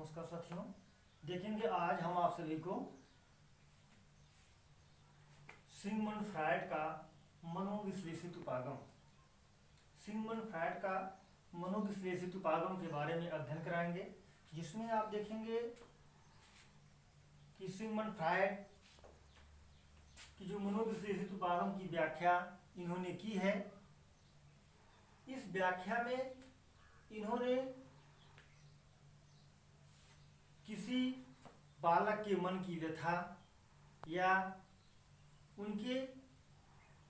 नमस्कार साथियों, देखेंगे आज हम आप सभी को सिगमंड फ्रायड का मनोविश्लेषित उपागम के बारे में अध्ययन कराएंगे, जिसमें आप देखेंगे कि सिगमंड फ्रायड की जो मनोविश्लेषित उपागम की व्याख्या इन्होंने की है। इस व्याख्या में इन्होंने किसी बालक के मन की व्यथा या उनके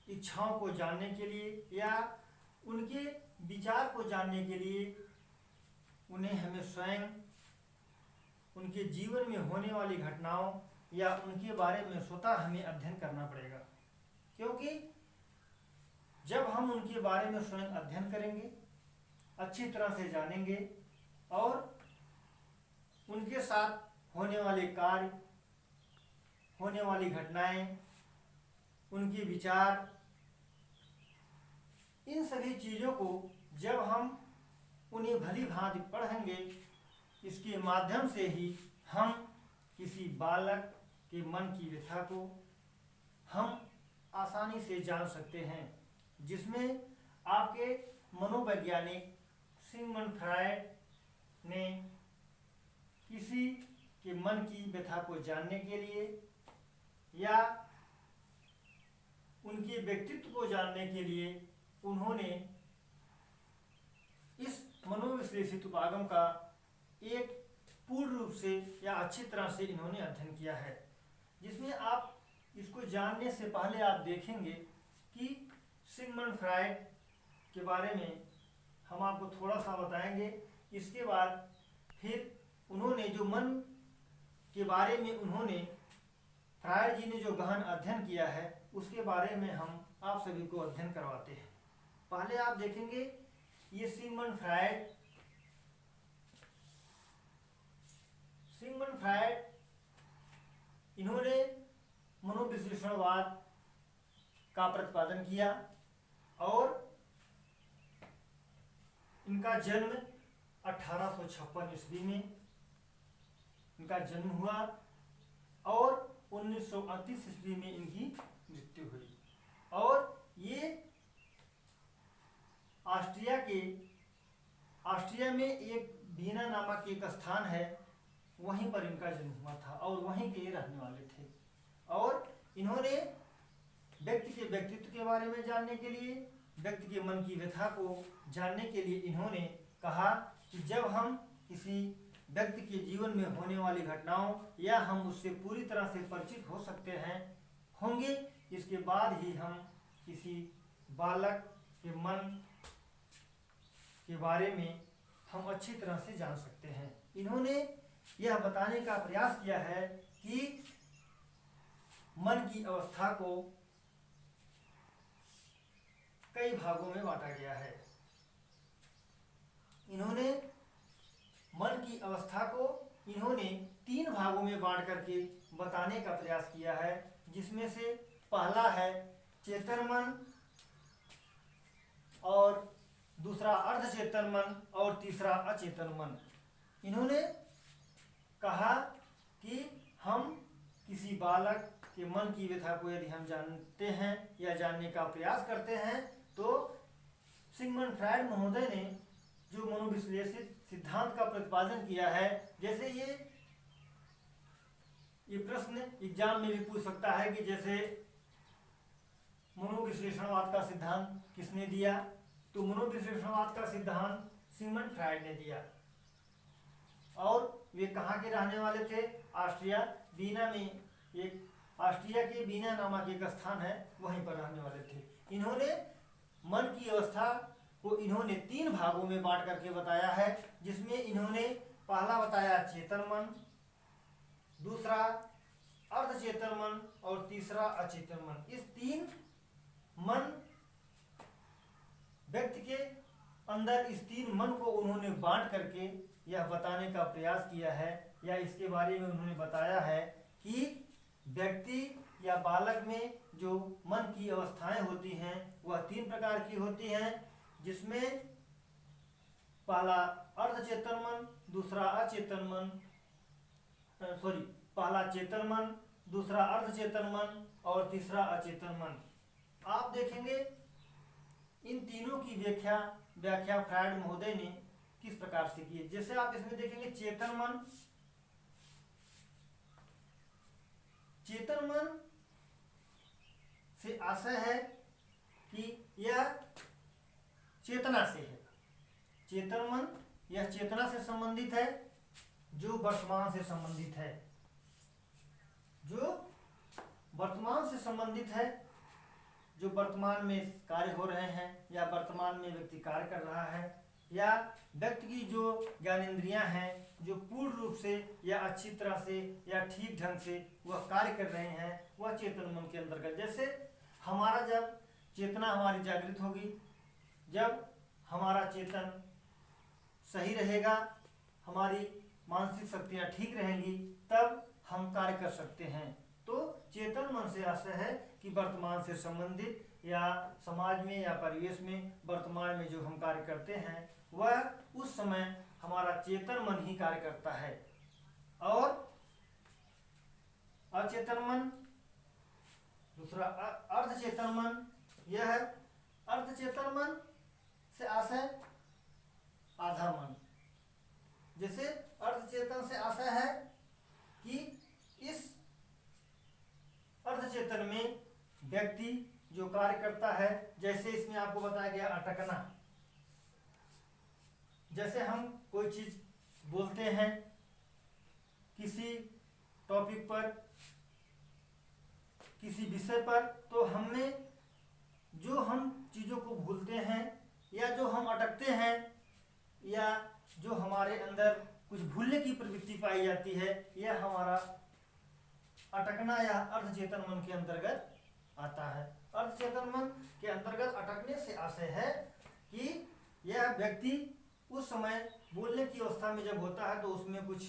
इच्छाओं को जानने के लिए या उनके विचार को जानने के लिए उन्हें हमें स्वयं उनके जीवन में होने वाली घटनाओं या उनके बारे में स्वतः हमें अध्ययन करना पड़ेगा, क्योंकि जब हम उनके बारे में स्वयं अध्ययन करेंगे, अच्छी तरह से जानेंगे और उनके साथ होने वाले कार्य, होने वाली घटनाएं, उनके विचार, इन सभी चीज़ों को जब हम उन्हें भली भांति पढ़ेंगे, इसके माध्यम से ही हम किसी बालक के मन की व्यथा को हम आसानी से जान सकते हैं, जिसमें आपके मनोवैज्ञानिक सिगमंड फ्रायड ने किसी के मन की व्यथा को जानने के लिए या उनके व्यक्तित्व को जानने के लिए उन्होंने इस मनोविश्लेषित उपागम का एक पूर्ण रूप से या अच्छी तरह से इन्होंने अध्ययन किया है, जिसमें आप इसको जानने से पहले आप देखेंगे कि सिगमंड फ्रायड के बारे में हम आपको थोड़ा सा बताएंगे। इसके बाद फिर उन्होंने जो मन के बारे में उन्होंने फ्रायड जी ने जो गहन अध्ययन किया है, उसके बारे में हम आप सभी को अध्ययन करवाते हैं। पहले आप देखेंगे ये सिगमंड फ्रायड इन्होंने मनोविश्लेषणवाद का प्रतिपादन किया और इनका जन्म 1856 ईस्वी में इनका जन्म हुआ और 1938 ईस्वी में इनकी मृत्यु हुई। और ये ऑस्ट्रिया में एक वीना नामक एक स्थान है, वहीं पर इनका जन्म हुआ था और वहीं के रहने वाले थे। और इन्होंने व्यक्ति के व्यक्तित्व के बारे में जानने के लिए, व्यक्ति के मन की व्यथा को जानने के लिए इन्होंने कहा कि जब हम किसी व्यक्ति के जीवन में होने वाली घटनाओं या हम उससे पूरी तरह से परिचित हो सकते होंगे, इसके बाद ही हम किसी बालक के मन के बारे में हम अच्छी तरह से जान सकते हैं। इन्होंने यह बताने का प्रयास किया है कि मन की अवस्था को कई भागों में बांटा गया है। इन्होंने मन की अवस्था को इन्होंने 3 भागों में बांट करके बताने का प्रयास किया है, जिसमें से पहला है चेतन मन और दूसरा अर्धचेतन मन और तीसरा अचेतन मन। इन्होंने कहा कि हम किसी बालक के मन की व्यथा को यदि हम जानते हैं या जानने का प्रयास करते हैं, तो सिगमंड फ्रायड महोदय ने जो मनोविश्लेषित सिद्धांत का प्रतिपादन किया है, जैसे ये प्रश्न एग्जाम में भी पूछ सकता है कि जैसे मनोविश्लेषणवाद का सिद्धांत किसने दिया, तो मनोविश्लेषणवाद का सिद्धांत सिगमंड फ्रायड ने दिया और वे कहाँ के रहने वाले थे? वीना में, एक ऑस्ट्रिया के वीना नामक एक स्थान है, वहीं पर रहने वाले थे। इन्होंने मन की अवस्था को इन्होंने 3 भागों में बांट करके बताया है, जिसमें इन्होंने पहला बताया चेतन मन, दूसरा अर्धचेतन मन और तीसरा अचेतन मन। इस 3 मन व्यक्ति के अंदर, इस 3 मन को उन्होंने बांट करके यह बताने का प्रयास किया है या इसके बारे में उन्होंने बताया है कि व्यक्ति या बालक में जो मन की अवस्थाएं होती हैं वह 3 प्रकार की होती हैं, जिसमें पहला अर्धचेतन मन, दूसरा अचेतन मन, पहला चेतन मन, दूसरा अर्धचेतन मन और तीसरा अचेतन मन। आप देखेंगे इन तीनों की व्याख्या फ्रायड महोदय ने किस प्रकार से की है। जैसे आप इसमें देखेंगे चेतन मन से आशय है कि यह चेतना से है। चेतन मन यह चेतना से संबंधित है जो वर्तमान से संबंधित है, जो वर्तमान से संबंधित है, जो वर्तमान में कार्य हो रहे हैं या वर्तमान में व्यक्ति कार्य कर रहा है, या व्यक्ति की जो ज्ञानेंद्रियां हैं जो पूर्ण रूप से या अच्छी तरह से या ठीक ढंग से वह कार्य कर रहे हैं, वह चेतन मन के अंतर्गत। जैसे हमारा जब चेतना हमारी जागृत होगी, जब हमारा चेतन सही रहेगा, हमारी मानसिक शक्तियाँ ठीक रहेंगी, तब हम कार्य कर सकते हैं। तो चेतन मन से आशय है कि वर्तमान से संबंधित या समाज में या परिवेश में वर्तमान में जो हम कार्य करते हैं वह उस समय हमारा चेतन मन ही कार्य करता है। और अचेतन मन, दूसरा अर्धचेतन मन, यह अर्धचेतन मन से आशय आधा मन। जैसे अर्धचेतन से आशय है कि इस अर्धचेतन में व्यक्ति जो कार्य करता है, जैसे इसमें आपको बताया गया अटकना। जैसे हम कोई चीज बोलते हैं किसी टॉपिक पर, किसी विषय पर, तो हमें जो हम चीजों को भूलते हैं या जो हम अटकते हैं या जो हमारे अंदर कुछ भूलने की प्रवृत्ति पाई जाती है, यह हमारा अटकना या अर्धचेतन मन के अंतर्गत आता है। अर्धचेतन मन के अंतर्गत अटकने से आशय है कि यह व्यक्ति उस समय बोलने की अवस्था में जब होता है तो उसमें कुछ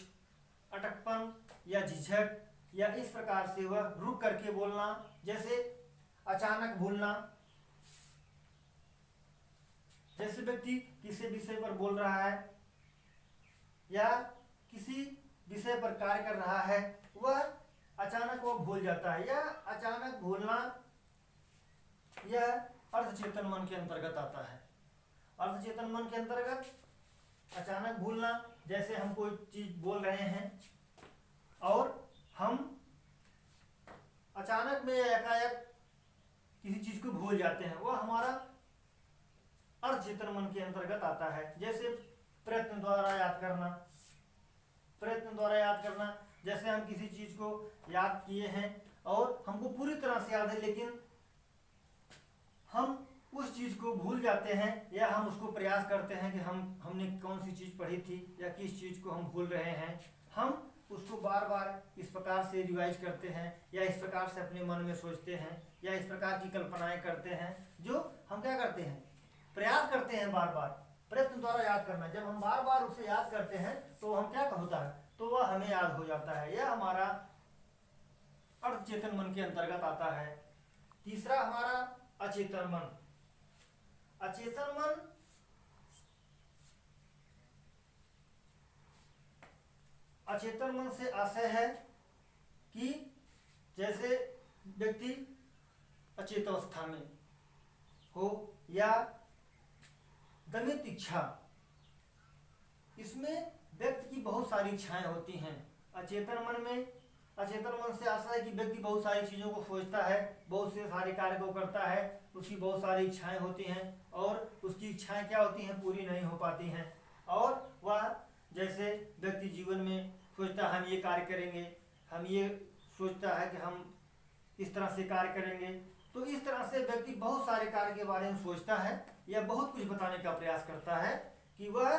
अटकपन या झिझक या इस प्रकार से वह रुक करके बोलना, जैसे अचानक बोलना। जैसे व्यक्ति किसी विषय पर बोल रहा है या किसी विषय पर कार्य कर रहा है, वह अचानक वो भूल जाता है, या अचानक भूलना यह अर्धचेतन मन के अंतर्गत आता है। अर्धचेतन मन के अंतर्गत अचानक भूलना, जैसे हम कोई चीज बोल रहे हैं और हम अचानक में एकाएक किसी चीज को भूल जाते हैं, वह हमारा अर्धचेतन मन के अंतर्गत आता है। जैसे प्रयत्न द्वारा याद करना, प्रयत्न द्वारा याद करना, जैसे हम किसी चीज को याद किए हैं और हमको पूरी तरह से याद है, लेकिन हम उस चीज को भूल जाते हैं या हम उसको प्रयास करते हैं कि हमने कौन सी चीज पढ़ी थी या किस चीज को हम भूल रहे हैं, हम उसको बार बार इस प्रकार से रिवाइज करते हैं या इस प्रकार से अपने मन में सोचते हैं या इस प्रकार की कल्पनाएं करते हैं, जो हम क्या करते हैं, प्रयास करते हैं बार बार। प्रयत्न द्वारा याद करना, जब हम बार बार उसे याद करते हैं तो हम क्या होता है, तो वह हमें याद हो जाता है। यह हमारा अर्धचेतन मन के अंतर्गत आता है। तीसरा हमारा अचेतन मन। अचेतन मन अचेतन मन से आशय है कि जैसे व्यक्ति अचेत अवस्था में हो या दमित इच्छा, इसमें व्यक्ति की बहुत सारी इच्छाएं होती हैं। अचेतन मन से आशा है कि व्यक्ति बहुत सारी चीजों को सोचता है, बहुत से सारे कार्य को करता है, उसकी बहुत सारी इच्छाएं होती हैं और उसकी इच्छाएं क्या होती हैं, पूरी नहीं हो पाती हैं। और वह जैसे व्यक्ति जीवन में सोचता है हम ये कार्य करेंगे, हम ये सोचता है कि हम इस तरह से कार्य करेंगे, तो इस तरह से व्यक्ति बहुत सारे कार्य के बारे में सोचता है या बहुत कुछ बताने का प्रयास करता है कि वह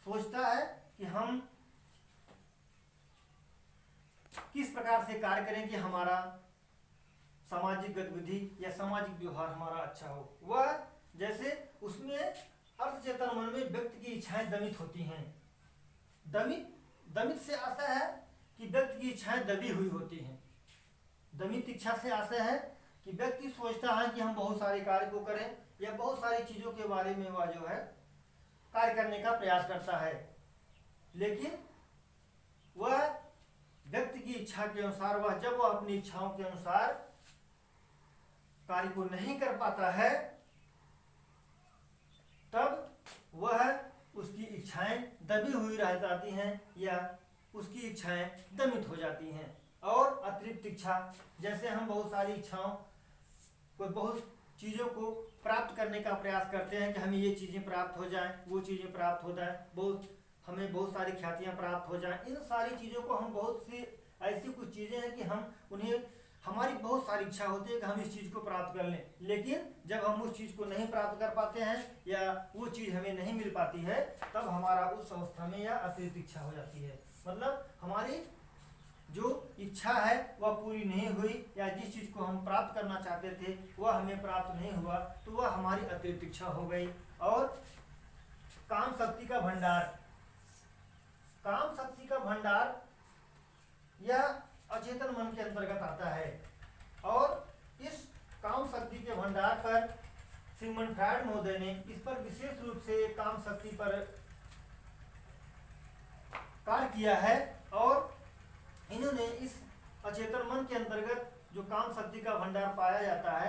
सोचता है कि हम किस प्रकार से कार्य करें कि हमारा सामाजिक गतिविधि या सामाजिक व्यवहार हमारा अच्छा हो। वह जैसे उसमें अर्धचेतन मन में व्यक्ति की इच्छाएं दमित होती हैं। दमित से आशय है कि व्यक्ति की इच्छाएं दबी हुई होती हैं। दमित इच्छा से आशय है कि व्यक्ति सोचता है कि हम बहुत सारे कार्य को करें या बहुत सारी चीजों के बारे में वह जो है कार्य करने का प्रयास करता है, लेकिन वह व्यक्ति की इच्छा के अनुसार जब वह अपनी इच्छाओं के अनुसार कार्य को नहीं कर पाता है, तब वह उसकी इच्छाएं दबी हुई रह जाती हैं या उसकी इच्छाएं दमित हो जाती हैं। और अतिरिक्त इच्छा, जैसे हम बहुत सारी इच्छाओं को, बहुत चीज़ों को प्राप्त करने का प्रयास करते हैं कि हमें ये चीज़ें प्राप्त हो जाएं, वो चीज़ें प्राप्त हो जाएं, हमें बहुत सारी ख्यातियाँ प्राप्त हो जाएं। इन सारी चीज़ों को हम बहुत सी ऐसी कुछ चीज़ें हैं कि हम उन्हें, हमारी बहुत सारी इच्छा होती है कि हम इस चीज़ को प्राप्त कर लें, लेकिन जब हम उस चीज़ को नहीं प्राप्त कर पाते हैं या वो चीज़ हमें नहीं मिल पाती है, तब हमारा उस अवस्था में या अतिरिक्त इच्छा हो जाती है। मतलब हमारी जो इच्छा है वह पूरी नहीं हुई, या जिस चीज़ को हम प्राप्त करना चाहते थे वह हमें प्राप्त नहीं हुआ, तो वह हमारी अतिरिक्त इच्छा हो गई। और काम शक्ति का भंडार, काम शक्ति का भंडार यह अचेतन मन के अंतर्गत आता है। और इस काम शक्ति के भंडार पर सिगमंड फ्रायड महोदय ने इस पर विशेष रूप से काम शक्ति पर कार्य किया है। और इन्होंने इस अचेतन मन के अंतर्गत जो काम शक्ति का भंडार पाया जाता है